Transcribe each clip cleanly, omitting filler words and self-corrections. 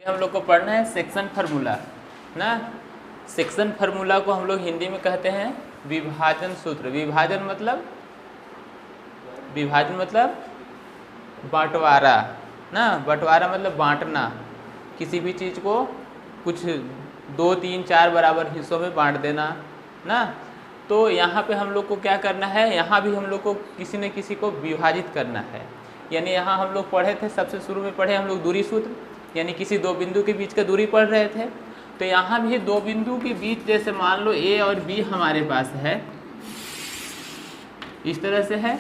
हम लोग को पढ़ना है सेक्शन फार्मूला ना। सेक्शन फार्मूला को हम लोग हिंदी में कहते हैं विभाजन सूत्र। विभाजन मतलब बंटवारा ना। बंटवारा मतलब बांटना, किसी भी चीज़ को कुछ 2, 3, 4 बराबर हिस्सों में बांट देना ना। तो यहाँ पे हम लोग को क्या करना है, यहाँ भी हम लोग को किसी न किसी को विभाजित करना है। यानी यहाँ हम लोग पढ़े थे, सबसे शुरू में पढ़े हम लोग दूरी सूत्र, यानी किसी दो बिंदु के बीच का दूरी पढ़ रहे थे। तो यहाँ भी दो बिंदु के बीच, जैसे मान लो ए और बी हमारे पास है, इस तरह से है,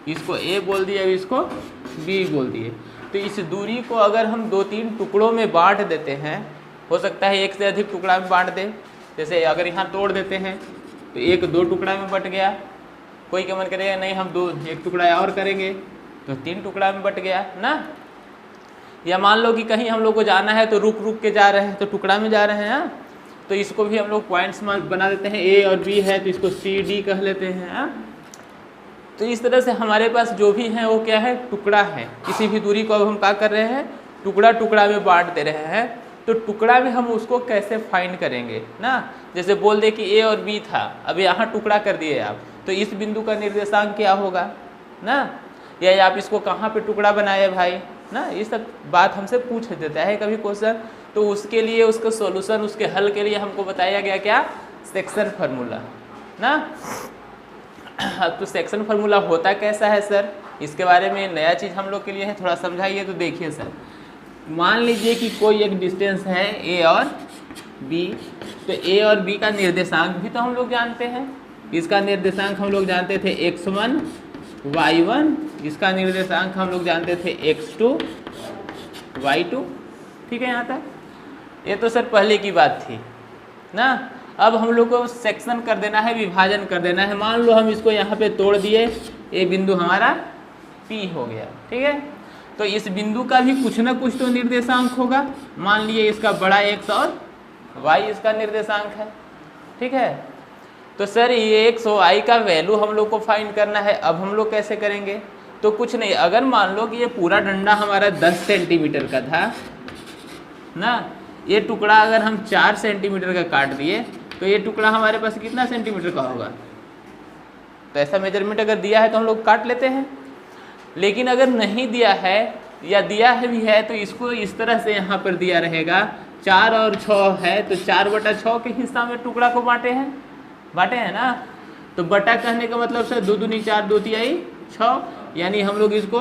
इसको ए बोल दिए, इसको बी बोल दिए। तो इस दूरी को अगर हम 2-3 टुकड़ों में बांट देते हैं, हो सकता है एक से अधिक टुकड़ा में बांट दें। जैसे अगर यहाँ तोड़ देते हैं तो 1-2 टुकड़ा में बट गया। कोई क्या मन करेगा, नहीं हम 1 टुकड़ा और करेंगे तो 3 टुकड़ा में बट गया ना। या मान लो कि कहीं हम लोग को जाना है तो रुक रुक के जा रहे हैं तो टुकड़ा में जा रहे हैं, तो इसको भी हम लोग पॉइंट्स बना देते हैं। ए और बी है तो इसको सी डी कह लेते हैं। तो इस तरह से हमारे पास जो भी है वो क्या है, टुकड़ा है। किसी भी दूरी को अब हम क्या कर रहे हैं, टुकड़ा टुकड़ा में बांट दे रहे हैं। तो टुकड़ा में हम उसको कैसे फाइंड करेंगे ना। जैसे बोल दे कि ए और बी था, अब यहाँ टुकड़ा कर दिए आप, तो इस बिंदु का निर्देशांक क्या होगा ना। या आप इसको कहाँ पे टुकड़ा बनाए भाई ना, ये सब बात हमसे पूछ देता है कभी क्वेश्चन। तो उसके लिए उसका सॉल्यूशन, उसके हल के लिए हमको बताया गया क्या, सेक्शन फार्मूला ना। अब तो सेक्शन फार्मूला होता कैसा है सर, इसके बारे में नया चीज़ हम लोग के लिए है, थोड़ा समझाइए। तो देखिए सर, मान लीजिए कि कोई एक डिस्टेंस है ए और बी, तो ए और बी का निर्देशांक भी तो हम लोग जानते हैं। इसका निर्देशांक हम लोग जानते थे x1 y1, इसका निर्देशांक हम लोग जानते थे x2 y2। ठीक है यहाँ तक, ये तो सर पहले की बात थी ना। अब हम लोग को सेक्शन कर देना है, विभाजन कर देना है। मान लो हम इसको यहाँ पे तोड़ दिए, ये बिंदु हमारा P हो गया। ठीक है, तो इस बिंदु का भी कुछ ना कुछ तो निर्देशांक होगा। मान लिए इसका बड़ा x और y इसका निर्देशांक है। ठीक है, तो सर ये x और y का वैल्यू हम लोग को फाइंड करना है। अब हम लोग कैसे करेंगे, तो कुछ नहीं, अगर मान लो कि ये पूरा डंडा हमारा 10 सेंटीमीटर का था ना, ये टुकड़ा अगर हम 4 सेंटीमीटर का काट दिए तो ये टुकड़ा हमारे पास कितना सेंटीमीटर का होगा। तो ऐसा मेजरमेंट अगर दिया है तो हम लोग काट लेते हैं। लेकिन अगर नहीं दिया है या दिया है भी है तो इसको इस तरह से यहाँ पर दिया रहेगा, 4 और 6 है तो 4/6 के हिस्सा में टुकड़ा को बांटे हैं ना। तो बटा कहने का मतलब सर 2 दूनी 4, 2 तिहाई 6, यानी हम लोग इसको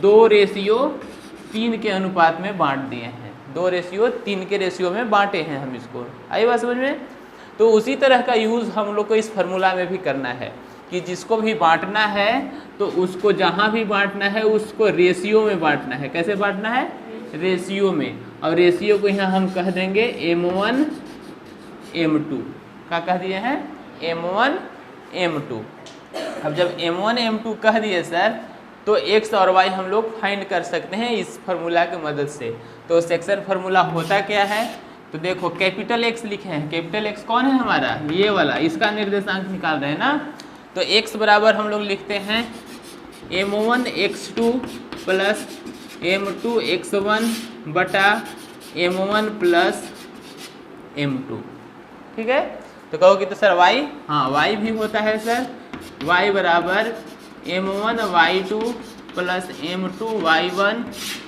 2:3 के अनुपात में बांट दिए हैं। 2:3 के रेशियो में बांटे हैं हम इसको। आई बात समझ में। तो उसी तरह का यूज़ हम लोग को इस फार्मूला में भी करना है कि जिसको भी बांटना है तो उसको जहाँ भी बांटना है उसको रेशियो में बांटना है। कैसे बांटना है, रेशियो में। और रेशियो को यहाँ हम कह देंगे m1 m2 का कह दिए हैं, m1 m2। अब जब m1 m2 कह दिए सर, तो x और y हम लोग फाइंड कर सकते हैं इस फार्मूला की मदद से। तो सेक्शन फार्मूला होता क्या है, तो देखो कैपिटल X लिखे हैं। कैपिटल X कौन है हमारा, ये वाला, इसका निर्देशांक निकाल रहे हैं ना। तो x बराबर हम लोग लिखते हैं m1 x2 plus m2 x1 बटा m1 प्लस m2। ठीक है, तो कहोगे तो सर y, हाँ y भी होता है सर। y बराबर m1 y2 plus m2 y1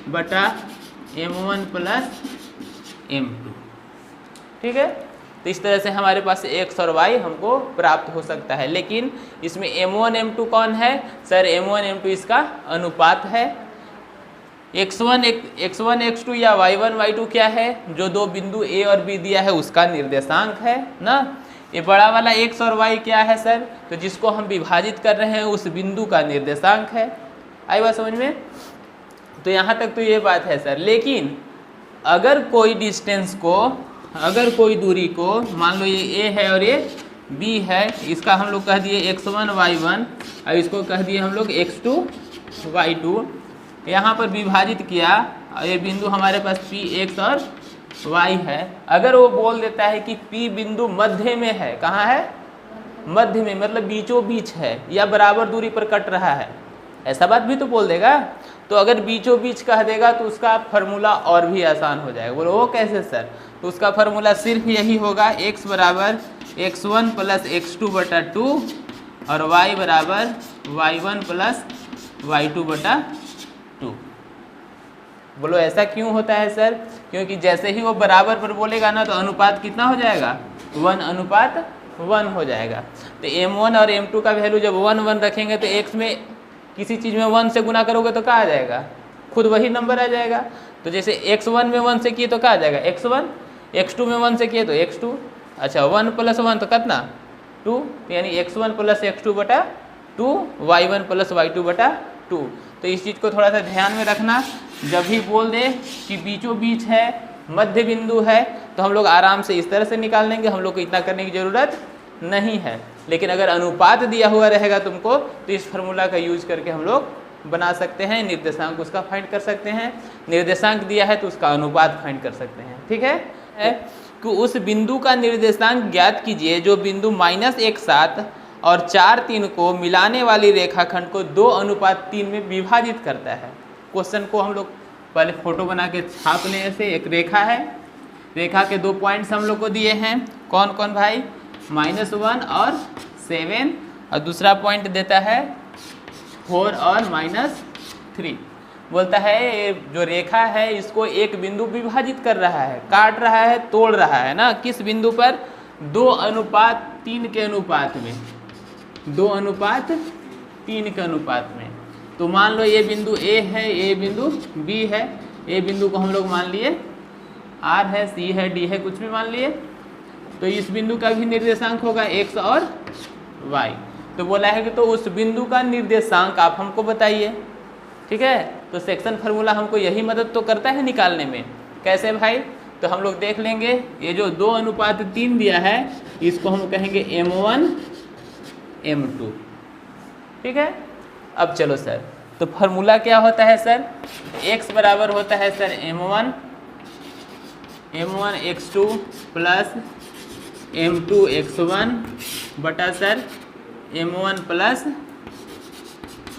बटा m1 प्लस m2। ठीक है, तो इस तरह से हमारे पास x और y हमको प्राप्त हो सकता है। लेकिन इसमें m1 m2 कौन है सर, m1 m2 इसका अनुपात है। x1 x2 या y1 y2 क्या है, जो दो बिंदु a और b दिया है उसका निर्देशांक है ना। ये बड़ा वाला x और y क्या है सर, तो जिसको हम विभाजित कर रहे हैं उस बिंदु का निर्देशांक है। आई बात समझ में। तो यहाँ तक तो ये बात है सर। लेकिन अगर कोई डिस्टेंस को, अगर कोई दूरी को, मान लो ये a है और ये b है, इसका हम लोग कह दिए x1 y1 और इसको कह दिए हम लोग x2 y2, यहाँ पर विभाजित किया और ये बिंदु हमारे पास p x और y है। अगर वो बोल देता है कि p बिंदु मध्य में है, कहाँ है, मध्य में, मतलब बीचों बीच है या बराबर दूरी पर कट रहा है, ऐसा बात भी तो बोल देगा। तो अगर बीचों बीच कह देगा तो उसका फार्मूला और भी आसान हो जाएगा। बोलो वो कैसे सर? तो उसका फार्मूला सिर्फ यही होगा, x बराबर x1 प्लस x2 बटा 2 और y बराबर y1 प्लस y2 बटा 2। बोलो ऐसा क्यों होता है सर? क्योंकि जैसे ही वो बराबर पर बोलेगा ना तो अनुपात कितना हो जाएगा? 1:1 हो जाएगा। तो m1 और m2 का वैल्यू जब 1:1 रखेंगे तो x में किसी चीज़ में 1 से गुना करोगे तो क्या आ जाएगा? खुद वही नंबर आ जाएगा। तो जैसे x1 में 1 से किए तो क्या आ जाएगा? x1, x2 में 1 से किए तो x2। अच्छा 1 + 1 तो कितना? 2, तो यानी x1 प्लस x2 बटा 2, y1 प्लस y2 बटा 2। तो इस चीज़ को थोड़ा सा ध्यान में रखना, जब भी बोल दे कि बीचों बीच है, मध्य बिंदु है, तो हम लोग आराम से इस तरह से निकाल लेंगे, हम लोग को इतना करने की ज़रूरत नहीं है। लेकिन अगर अनुपात दिया हुआ रहेगा तुमको तो इस फार्मूला का यूज करके हम लोग बना सकते हैं, निर्देशांक उसका फाइंड कर सकते हैं। निर्देशांक दिया है तो उसका अनुपात फाइंड कर सकते हैं। ठीक है कि उस बिंदु का निर्देशांक ज्ञात कीजिए जो बिंदु -1,7 और 4,3 को मिलाने वाली रेखाखंड को 2:3 में विभाजित करता है। क्वेश्चन को हम लोग पहले फोटो बना के छाप लें। ऐसे एक रेखा है, रेखा के 2 पॉइंट्स हम लोग को दिए हैं। कौन कौन भाई? -1 और 7, और दूसरा पॉइंट देता है 4 और -3। बोलता है ये जो रेखा है इसको एक बिंदु विभाजित कर रहा है, काट रहा है, तोड़ रहा है ना। किस बिंदु पर? 2:3 के अनुपात में, 2:3 के अनुपात में। तो मान लो ये बिंदु A है, ये बिंदु B है। ये बिंदु को हम लोग मान लिए R है, C है, D है, कुछ भी मान लिए। तो इस बिंदु का भी निर्देशांक होगा x और y। तो बोला है कि तो उस बिंदु का निर्देशांक आप हमको बताइए। ठीक है, तो सेक्शन फार्मूला हमको यही मदद तो करता है निकालने में। कैसे भाई? तो हम लोग देख लेंगे, ये जो 2:3 दिया है इसको हम कहेंगे m1 m2। ठीक है, अब चलो सर, तो फार्मूला क्या होता है सर? x बराबर होता है sir m1 x2 plus m2 x1 बटा sir m1 plus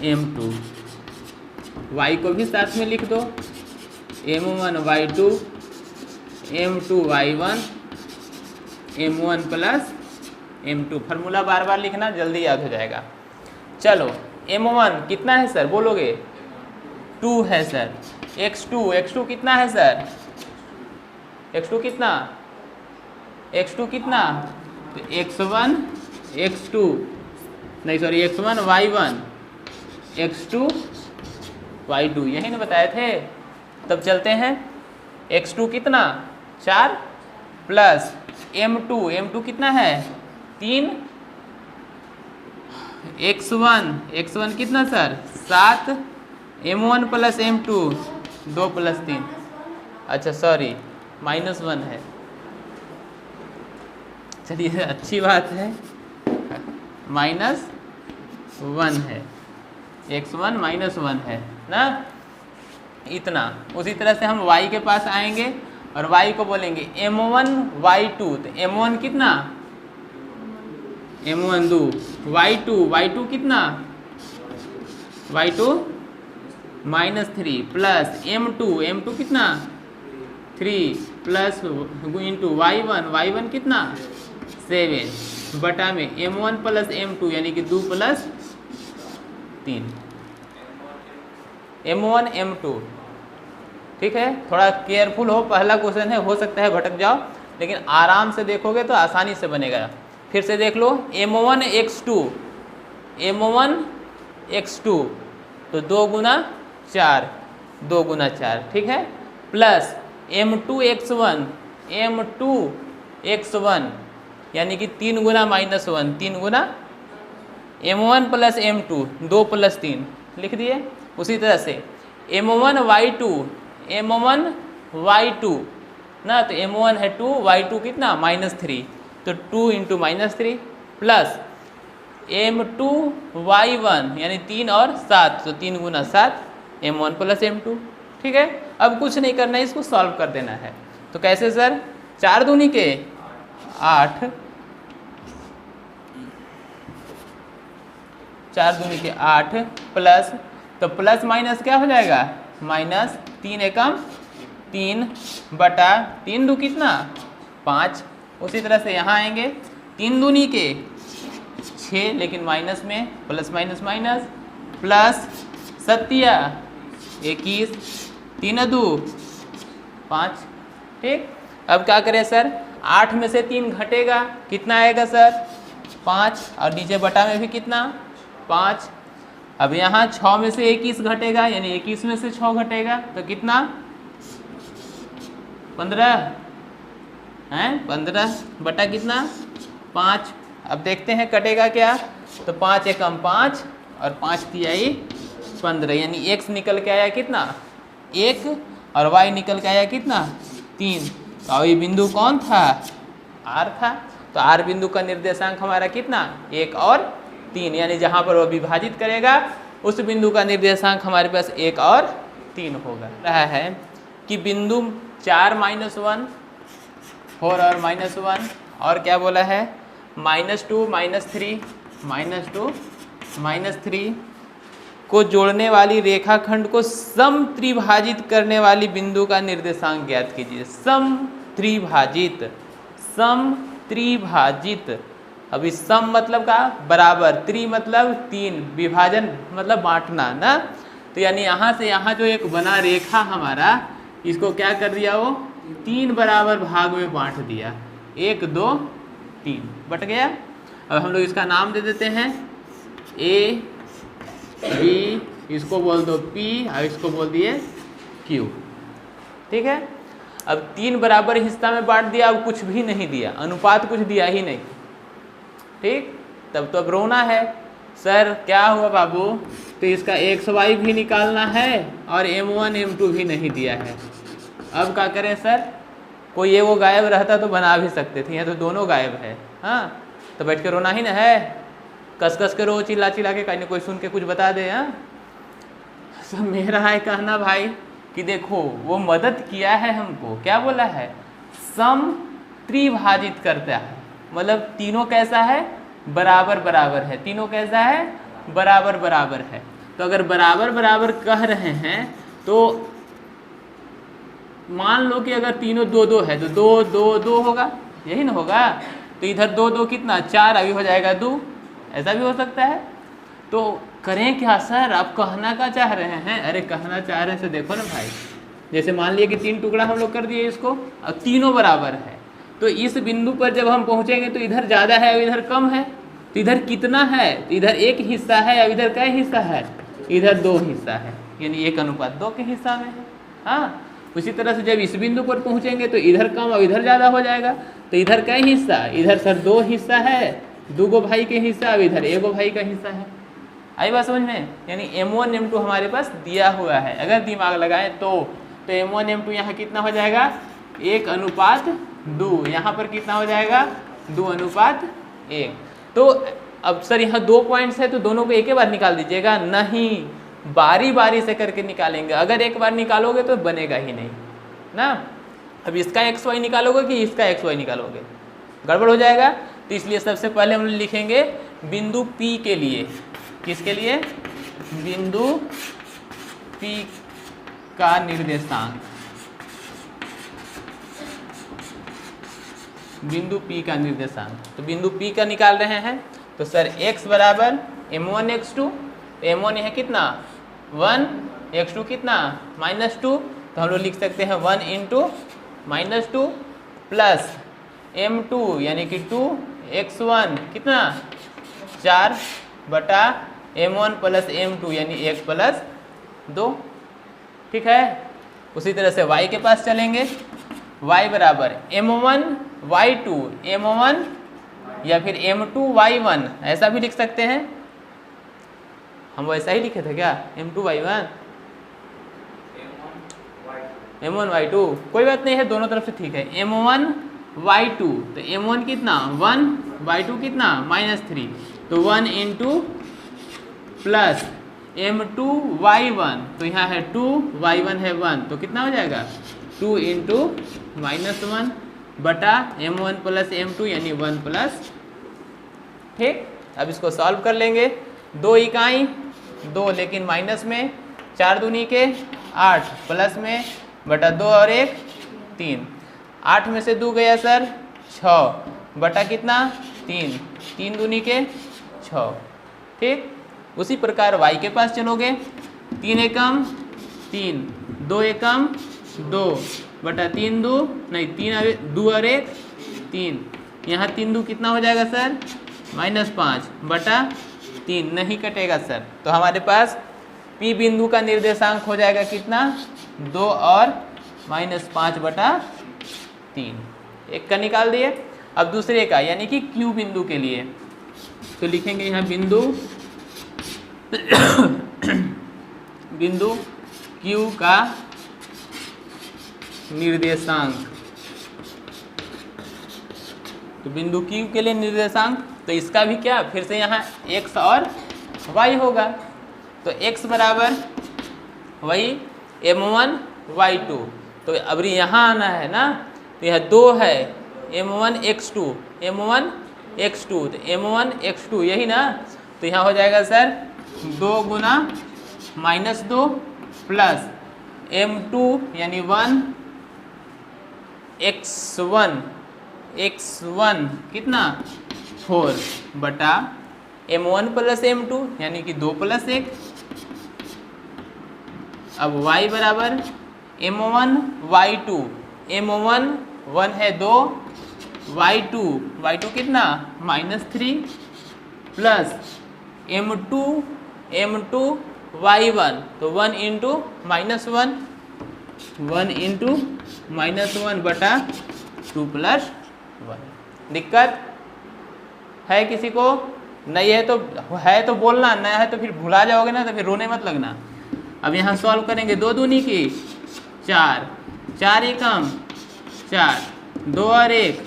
m2। y को भी साथ में लिख दो, m1 y2 m2 y1 m1 plus m2। Formula बार बार लिखना, जल्दी याद हो जाएगा। चलो m1 कितना है सर? बोलोगे 2 है सर। x2 कितना है सर? x2 कितना? x2 कितना? तो x1 x2 नहीं sorry x1 y1 x2 y2, यही ना बताए थे। तब चलते हैं, x2 कितना? 4 प्लस m2 कितना है? 3। x1 कितना sir? 7। m1 plus m2 2 plus 3, अच्छा सॉरी -1 है। चलिए अच्छी बात है, -1 है, x1 -1 है ना। इतना उसी तरह से हम y के पास आएंगे और y को बोलेंगे m1 y2। तो m1 कितना? m1 2, y2 कितना? y2 -3 प्लस m2 कितना? 3 प्लस इंटू y1 कितना? 7 बटा में m1 प्लस m2 यानी कि 2 प्लस 3, m1 m2। ठीक है, थोड़ा केयरफुल हो, पहला क्वेश्चन है, हो सकता है भटक जाओ, लेकिन आराम से देखोगे तो आसानी से बनेगा। फिर से देख लो, m1 x2 तो 2 गुना 4, 2 गुना 4, ठीक है, प्लस m2 x1 यानी कि 3 गुना -1, 3 गुना m1 प्लस m2 2 प्लस 3 लिख दिए। उसी तरह से m1 y2 ना, तो m1 है 2, y2 कितना? -3, तो 2 इंटू -3 प्लस m2 y1 यानी 3 और 7, तो 3 गुना 7 m1 प्लस m2। ठीक है, अब कुछ नहीं करना है, इसको सॉल्व कर देना है। तो कैसे सर? 4 दूनी के 8, 4 दूनी के 8 प्लस तो प्लस माइनस क्या हो जाएगा, माइनस 3 एकम 3 बटा 3 दू कितना 5। उसी तरह से यहाँ आएंगे 3 दूनी के 6, लेकिन माइनस में प्लस माइनस माइनस, प्लस 7 21 3 दू 5। ठीक, अब क्या करें सर, 8 में से 3 घटेगा, कितना आएगा सर 5, और नीचे बटा में भी कितना 5। अब यहाँ 6 में से 21 घटेगा, यानी 21 में से 6 घटेगा तो कितना 15 है, 15 बटा कितना 5। अब देखते हैं कटेगा क्या, तो 5 एकम 5 और 5 तिहाई 15, यानी x निकल के आया कितना 1 और y निकल के आया कितना 3। तो ये बिंदु कौन था, r था। तो r बिंदु का निर्देशांक हमारा कितना 1 और 3, यानी जहाँ पर वो विभाजित करेगा उस बिंदु का निर्देशांक हमारे पास 1 और 3 होगा। रहा है कि बिंदु 4 -1 4 और -1 और क्या बोला है -2 -3 -2 -3 को जोड़ने वाली रेखाखंड को सम त्रिभाजित करने वाली बिंदु का निर्देशांक ज्ञात कीजिए। सम त्रिभाजित। अभी सम मतलब का बराबर, त्रि मतलब 3, विभाजन मतलब बांटना ना। तो यानी यहाँ से यहाँ जो एक बना रेखा हमारा, इसको क्या कर दिया, वो 3 बराबर भाग में बांट दिया, 1 2 3 बट गया। अब हम लोग इसका नाम दे देते हैं ए बी, इसको बोल दो P और इसको बोल दिए Q। ठीक है, अब 3 बराबर हिस्सा में बांट दिया, अब कुछ भी नहीं दिया, अनुपात कुछ दिया ही नहीं। ठीक, तब तो अब रोना है, सर क्या हुआ बाबू, तो इसका XY भी निकालना है और M1 M2 भी नहीं दिया है। अब क्या करें सर, कोई ये वो गायब रहता तो बना भी सकते थे, यहाँ तो दोनों गायब है। हाँ, तो बैठ के रोना ही ना है, कस कस के रो, चिल्ला चिल्ला के, कहीं कोई सुन के कुछ बता दे। हाँ, तो मेरा है कहना भाई कि देखो वो मदद किया है हमको, क्या बोला है, सम त्रिभाजित करता है, मतलब तीनों कैसा है, बराबर बराबर है। तीनों कैसा है, बराबर बराबर है। तो अगर बराबर बराबर कह रहे हैं तो मान लो कि अगर तीनों 2 2 है तो 2 2 2 होगा, यही ना होगा। तो इधर 2 2 कितना 4, अभी हो जाएगा 2, ऐसा भी हो सकता है। तो करें क्या सर, आप कहना क्या चाह रहे हैं? अरे कहना चाह रहे हैं से देखो ना भाई, जैसे मान लिए कि 3 टुकड़ा हम लोग कर दिए इसको, अब तीनों बराबर है, तो इस बिंदु पर जब हम पहुंचेंगे तो इधर ज़्यादा है और इधर कम है, तो इधर कितना है, तो इधर 1 हिस्सा है और इधर क्या हिस्सा है, इधर 2 हिस्सा है, यानी 1:2 के हिस्सा में है। हाँ, उसी तरह से जब इस बिंदु पर पहुंचेंगे तो इधर कम और इधर ज़्यादा हो जाएगा, तो इधर क्या हिस्सा, इधर सर 2 हिस्सा है, 2 गो भाई के हिस्सा, और इधर 1 गो भाई का हिस्सा है। आई बात समझ में? यानी M1 M2 हमारे पास दिया हुआ है, अगर दिमाग लगाएं तो M1 M2 यहाँ कितना हो जाएगा, 1:2, यहाँ पर कितना हो जाएगा, 2:1। तो अब सर यहाँ 2 पॉइंट्स है तो दोनों को एक ही बार निकाल दीजिएगा, नहीं, बारी बारी से करके निकालेंगे। अगर एक बार निकालोगे तो बनेगा ही नहीं ना। अब इसका XY निकालोगे कि इसका XY निकालोगे, गड़बड़ हो जाएगा। तो इसलिए सबसे पहले हम लिखेंगे बिंदु P के लिए, किसके लिए, बिंदु P का निर्देशांक, बिंदु P का निर्देशांक। तो बिंदु P का निकाल रहे हैं, तो सर x बराबर M1 x2, तो M1 है कितना 1, x2 कितना -2, तो हम लोग लिख सकते हैं 1 × -2 प्लस M2 यानी कि 2x1 कितना 4 बटा M1 + M2 यानी 1 + 2। ठीक है, उसी तरह से y के पास चलेंगे, y बराबर M1 y2 M1 या फिर M2 y1, ऐसा भी लिख सकते हैं। हम वैसा ही लिखे थे क्या, M2 y1 M1 y2, कोई बात नहीं है, दोनों तरफ से ठीक है। M1 y2, तो M1 कितना 1, y2 कितना -3, तो 1 × प्लस M2 y1, तो यहाँ है 2, y1 है 1, तो कितना हो जाएगा 2 × -1 बटा M1 + M2 यानी 1 +। ठीक, अब इसको सॉल्व कर लेंगे, 2 इकाई 2, लेकिन माइनस में 4 दूनी के 8, प्लस में बटा 2 और 1 3। 8 में से 2 गया सर 6 बटा कितना 3, 3 दूनी के 6। ठीक, उसी प्रकार y के पास चलोगे, 3 एकम 3, 2 एकम 2 बटा 3 2 नहीं 3 2 और 1 3। यहाँ 3 2 कितना हो जाएगा सर -5 बटा 3, नहीं कटेगा सर। तो हमारे पास P बिंदु का निर्देशांक हो जाएगा कितना 2 और -5 बटा 3। एक का निकाल दिए। अब दूसरे का यानी कि Q बिंदु के लिए तो लिखेंगे यहाँ बिंदु बिंदु Q का निर्देशांक। तो बिंदु Q के लिए निर्देशांक, तो इसका भी क्या फिर से यहाँ x और y होगा। तो x बराबर वही m1 y2। तो अब यहाँ आना है ना, तो यह 2 है m1 x2 m1 x2, तो m1 x2 यही ना। तो यहाँ हो जाएगा सर 2 गुना -2 प्लस m2 यानी 1 x1 कितना 4 बटा m1 प्लस m2 यानी कि 2 प्लस 1। अब y बराबर m1 y2, m1 1 है 2, y2 कितना -3 प्लस m2 y1, तो 1 इंटू -1 बटा 2 प्लस 1। दिक्कत है किसी को? नहीं है तो बोलना, नहीं है तो फिर भुला जाओगे ना, तो फिर रोने मत लगना। अब यहाँ सॉल्व करेंगे, 2 दूनी की 4, 4 एकम 4, 2 और 1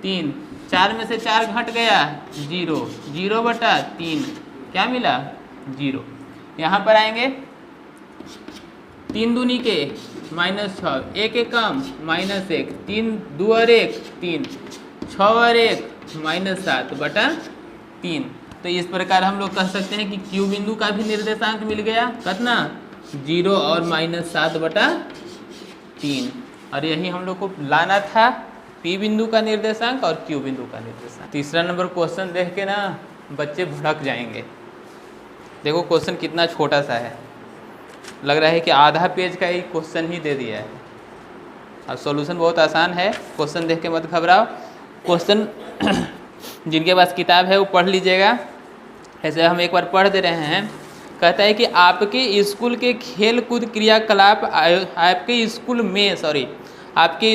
3, 4 में से 4 घट गया 0, 0 बटा 3 क्या मिला 0। यहाँ पर आएंगे 3 दूनी के -6, 1 एकम -1, 3 2 और 1 3, 6 और 1 -7 बटा 3। तो इस प्रकार हम लोग कह सकते हैं कि Q बिंदु का भी निर्देशांक मिल गया कितना 0 और -7 बटा 3। और यही हम लोग को लाना था P बिंदु का निर्देशांक और Q बिंदु का निर्देशांक। तीसरा नंबर क्वेश्चन देख के ना बच्चे भड़क जाएंगे। देखो क्वेश्चन कितना छोटा सा है, लग रहा है कि आधा पेज का ही क्वेश्चन ही दे दिया है। अब सॉल्यूशन बहुत आसान है, क्वेश्चन देख के मत घबराओ। क्वेश्चन जिनके पास किताब है वो पढ़ लीजिएगा, ऐसे हम एक बार पढ़ दे रहे हैं। कहता है कि आपके स्कूल के खेल कूद क्रियाकलाप आपके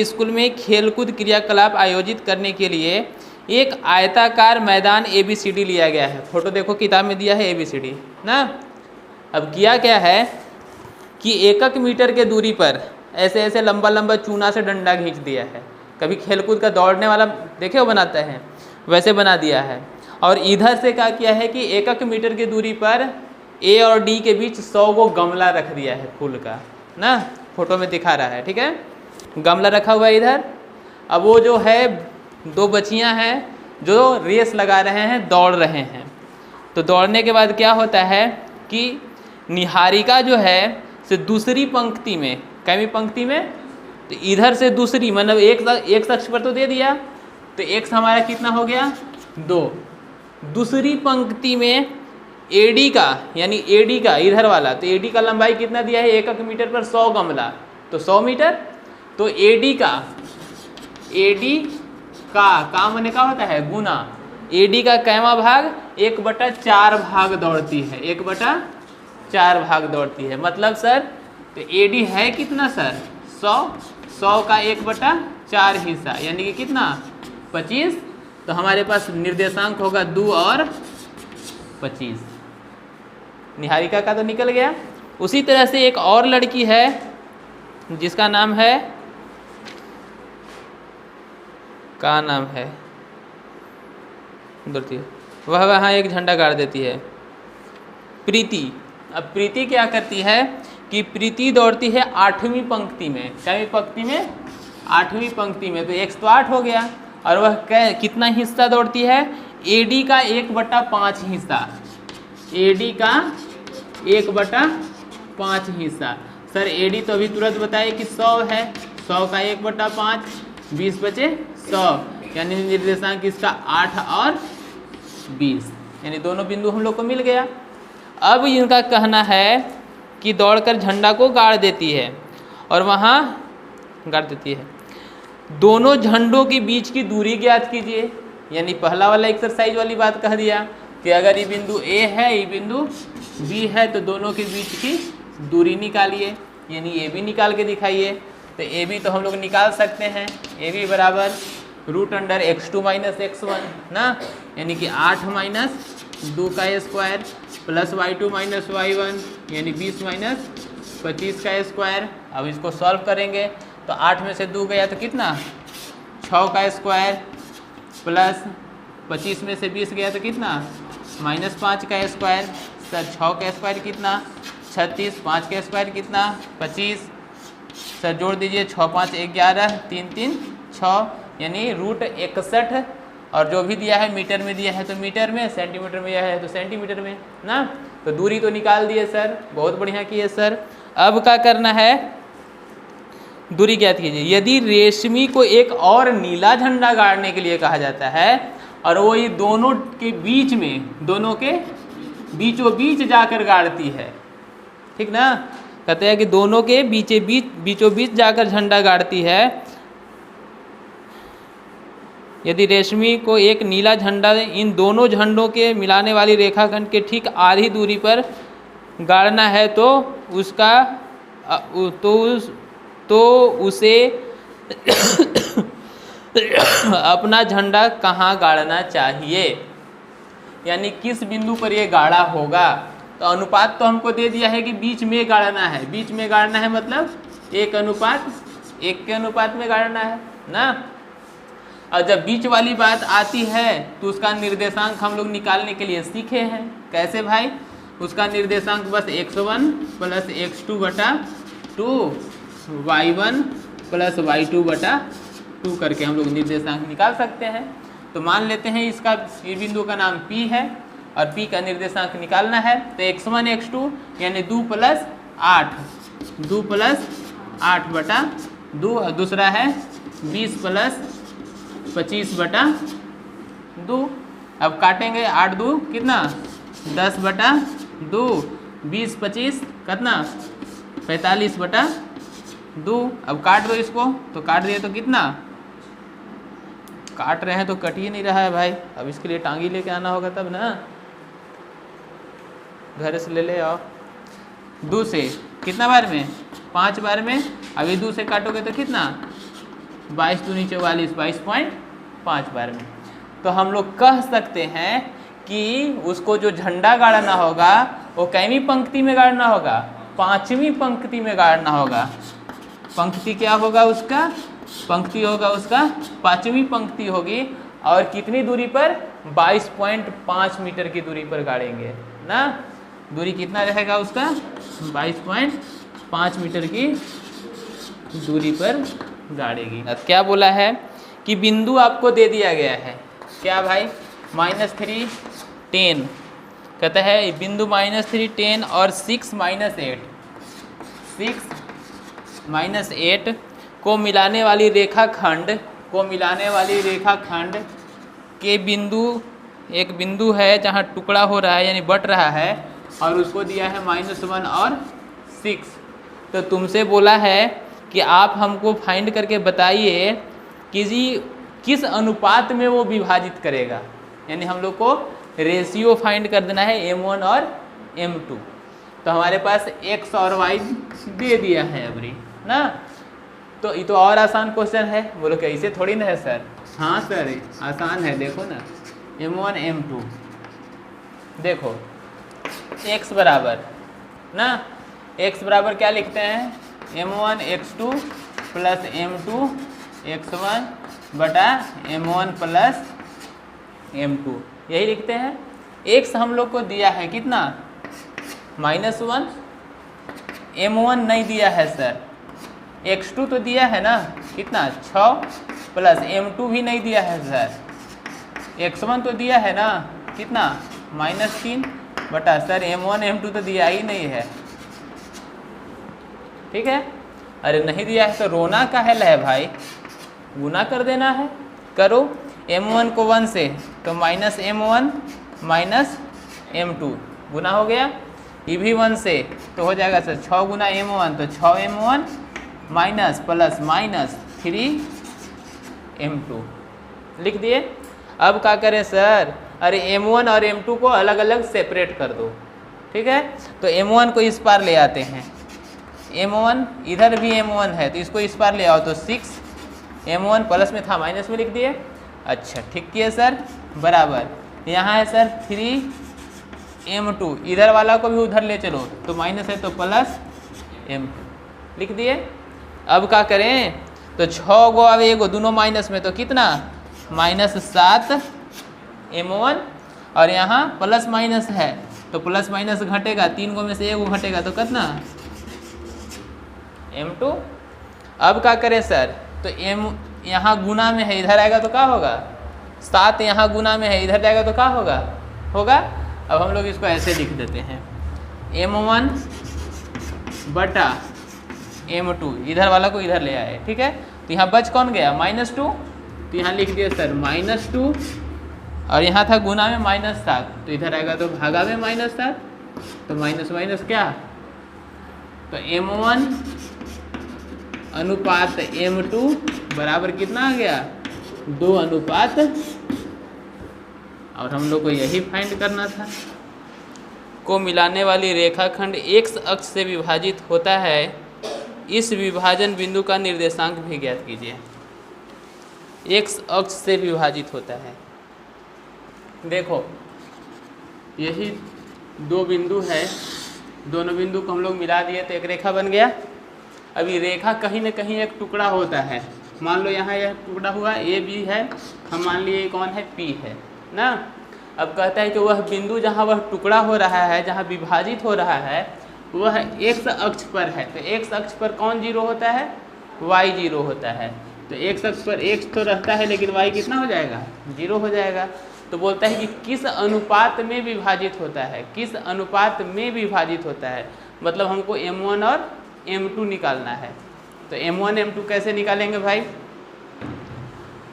स्कूल में खेल कूद क्रियाकलाप आयोजित करने के लिए एक आयताकार मैदान ABCD लिया गया है। फोटो देखो किताब में दिया है ABCD ना। अब किया क्या है कि 1 मीटर के दूरी पर ऐसे ऐसे लंबा लंबा चूना से डंडा खींच दिया है। कभी खेलकूद का दौड़ने वाला देखे हो बनाता है, वैसे बना दिया है। और इधर से क्या किया है कि 1 मीटर की दूरी पर A और D के बीच 100 गो गमला रख दिया है फूल का ना, फोटो में दिखा रहा है। ठीक है, गमला रखा हुआ है इधर। अब वो जो है 2 बच्चियां हैं जो रेस लगा रहे हैं, दौड़ रहे हैं। तो दौड़ने के बाद क्या होता है कि निहारिका जो है से दूसरी पंक्ति में, कैवी पंक्ति में, तो इधर से दूसरी मतलब एक शख्स पर तो दे दिया, तो x हमारा कितना हो गया 2। दूसरी पंक्ति में AD का यानी AD का इधर वाला, तो AD का लंबाई कितना दिया है 1 मीटर पर 100 गमला, तो 100 मीटर। तो AD का मैंने क्या होता है गुना, AD का कैवा भाग 1/4 भाग दौड़ती है, 1/4 भाग दौड़ती है। मतलब सर तो AD है कितना सर 100 का 1/4 हिस्सा यानी कि कितना 25। तो हमारे पास निर्देशांक होगा 2 और 25। निहारिका का तो निकल गया। उसी तरह से एक और लड़की है जिसका नाम है, का नाम है वह वहाँ एक झंडा गाड़ देती है, प्रीति। अब प्रीति क्या करती है कि प्रीति दौड़ती है 8वीं पंक्ति में, कैवी पंक्ति में 8वीं पंक्ति में, तो 108 हो गया। और वह कितना हिस्सा दौड़ती है AD का 1/5 हिस्सा, AD का 1/5 हिस्सा। सर AD तो अभी तुरंत बताए कि 100 है, 100 का 1/5, 20 बचे 100, यानी निर्देशांक इसका 8 और 20, यानी दोनों बिंदु हम लोग को मिल गया। अब इनका कहना है कि दौड़कर झंडा को गाड़ देती है और वहाँ गाड़ देती है। दोनों झंडों के बीच की दूरी ज्ञात कीजिए, यानी पहला वाला एक्सरसाइज वाली बात कह दिया कि अगर ये बिंदु A है, ये बिंदु B है, तो दोनों के बीच की दूरी निकालिए, यानी AB निकाल के दिखाइए। तो AB तो हम लोग निकाल सकते हैं, AB बराबर √(x2 - x1) ना, यानी कि 8 - 2 का स्क्वायर प्लस y2 - y1, यानी 20 - 25 का स्क्वायर। अब इसको सॉल्व करेंगे तो 8 में से 2 गया तो कितना, 6 का स्क्वायर प्लस 25 में से 20 गया तो कितना, -5 का स्क्वायर। सर 6 का स्क्वायर कितना, 36, 5 का स्क्वायर कितना, 25। सर जोड़ दीजिए, 6 5 11, 3 3 6, यानी √61। और जो भी दिया है मीटर में दिया है तो मीटर में, सेंटीमीटर में दिया है तो सेंटीमीटर में ना। तो दूरी तो निकाल दिए सर, बहुत बढ़िया किए सर। अब क्या करना है, दूरी ज्ञात कीजिए। यदि रेशमी को एक और नीला झंडा गाड़ने के लिए कहा जाता है और वो ये दोनों के बीच में, दोनों के बीचों बीच जाकर गाड़ती है, ठीक ना, कहते हैं कि दोनों के बीचों बीच जाकर झंडा गाड़ती है। यदि रेशमी को एक नीला झंडा इन दोनों झंडों के मिलाने वाली रेखाखंड के ठीक आधी दूरी पर गाड़ना है तो उसे अपना झंडा कहाँ गाड़ना चाहिए, यानी किस बिंदु पर ये गाड़ा होगा। तो अनुपात तो हमको दे दिया है कि बीच में गाड़ना है, बीच में गाड़ना है मतलब 1:1 के अनुपात में गाड़ना है ना। और जब बीच वाली बात आती है तो उसका निर्देशांक हम लोग निकालने के लिए सीखे हैं। कैसे भाई, उसका निर्देशांक बस x1 + x2/2 y1 + y2/2 करके हम लोग निर्देशांक निकाल सकते हैं। तो मान लेते हैं इसका, ये बिंदु का नाम P है और P का निर्देशांक निकालना है। तो x1 x2 यानी 2 + 8, 2 + 8/2, और दूसरा है 20 + 25/2। अब काटेंगे, 8 2 कितना, 10/2, 20 25 कितना, 45/2। अब काट दो इसको, तो काट दिए तो कितना, काट रहे हैं तो कट ही नहीं रहा है भाई। अब इसके लिए टांगी लेके आना होगा तब ना, घर से ले आओ। 2 से कितना बार में, 5 बार में। अभी 2 से काटोगे तो कितना, 22 दूनी 44, 22.5 बार में। तो हम लोग कह सकते हैं कि उसको जो झंडा गाड़ना होगा वो कैवीं पंक्ति में गाड़ना होगा, 5वीं पंक्ति में गाड़ना होगा। पंक्ति क्या होगा उसका, पंक्ति होगा उसका 5वीं पंक्ति होगी। और कितनी दूरी पर, 22.5 मीटर की दूरी पर गाड़ेंगे ना। दूरी कितना रहेगा उसका, 22.5 मीटर की दूरी पर गाड़ेगी। क्या बोला है कि बिंदु आपको दे दिया गया है, क्या भाई, -3 10, कहता है बिंदु -3 10 और 6 - 8 को मिलाने वाली रेखाखंड के बिंदु, एक बिंदु है जहाँ टुकड़ा हो रहा है यानी बट रहा है, और उसको दिया है -1 और 6। तो तुमसे बोला है कि आप हमको फाइंड करके बताइए कि जी किस अनुपात में वो विभाजित करेगा, यानी हम लोग को रेशियो फाइंड कर देना है m1 और m2। तो हमारे पास x और y दे दिया है अभी ना। तो ये तो और आसान क्वेश्चन है, बोलो क्या ऐसे थोड़ी ना है सर। हाँ सर आसान है, देखो ना m1 m2, देखो x बराबर ना, x बराबर क्या लिखते हैं, m1 x2 + m2 x1 बटा m1 + m2, यही लिखते हैं। x हम लोग को दिया है कितना, -1, m1 नहीं दिया है सर, x2 तो दिया है ना, कितना 6 + m2 भी नहीं दिया है सर, x1 तो दिया है ना, कितना -3 बटा सर m1 m2 तो दिया ही नहीं है, ठीक है। अरे नहीं दिया है तो रोना काहे है भाई, गुना कर देना है। करो m1 को 1 से तो माइनस m1 माइनस m2 गुना हो गया, ये भी 1 से तो हो जाएगा सर 6 गुना m1 तो 6m1 minus plus minus 3m2 लिख दिए। अब क्या करें सर, अरे m1 और m2 को अलग अलग सेपरेट कर दो, ठीक है। तो m1 को इस पार ले आते हैं, m1 इधर भी m1 है तो इसको इस पार ले आओ तो 6 m1 प्लस में था माइनस में लिख दिए। अच्छा ठीक किए सर, बराबर यहाँ है सर 3m2, इधर वाला को भी उधर ले चलो तो माइनस है तो प्लस m2 लिख दिए। अब क्या करें, तो 6 गो अब एगो दोनों माइनस में तो कितना माइनस 7m1 और यहाँ प्लस माइनस है तो प्लस माइनस घटेगा, 3 गो में से एगो घटेगा तो कितना m2। अब क्या करें सर, तो m यहाँ गुना में है इधर आएगा तो क्या होगा, 7 यहाँ गुना में है इधर जाएगा तो क्या होगा। अब हम लोग इसको ऐसे लिख देते हैं m1 बटा m2, इधर वाला को इधर ले आए, ठीक है। तो यहाँ बच कौन गया -2, तो यहाँ लिख दिया सर -2 और यहाँ था गुना में -7 तो इधर आएगा तो भागा में -7 तो माइनस माइनस क्या, तो m1 अनुपात m2 बराबर कितना आ गया 2 अनुपात, और हम लोग को यही फाइंड करना था। को मिलाने वाली रेखाखंड x अक्ष से विभाजित होता है, इस विभाजन बिंदु का निर्देशांक भी ज्ञात कीजिए। x अक्ष से विभाजित होता है, देखो यही 2 बिंदु है, दोनों बिंदु को हम लोग मिला दिए तो एक रेखा बन गया। अभी रेखा कहीं न कहीं एक टुकड़ा होता है, मान लो यहाँ यह टुकड़ा हुआ ए बी है, हम मान लिए कौन है पी है ना। अब कहता है कि वह बिंदु जहाँ वह टुकड़ा हो रहा है, जहाँ विभाजित हो रहा है, वह x अक्ष पर है। तो x अक्ष पर कौन जीरो होता है, y जीरो होता है। तो x अक्ष पर x तो रहता है लेकिन y कितना हो जाएगा, 0 हो जाएगा। तो बोलता है कि किस अनुपात में विभाजित होता है, किस अनुपात में विभाजित होता है, मतलब हमको m1 और m2 निकालना है। तो m1 m2 कैसे निकालेंगे भाई,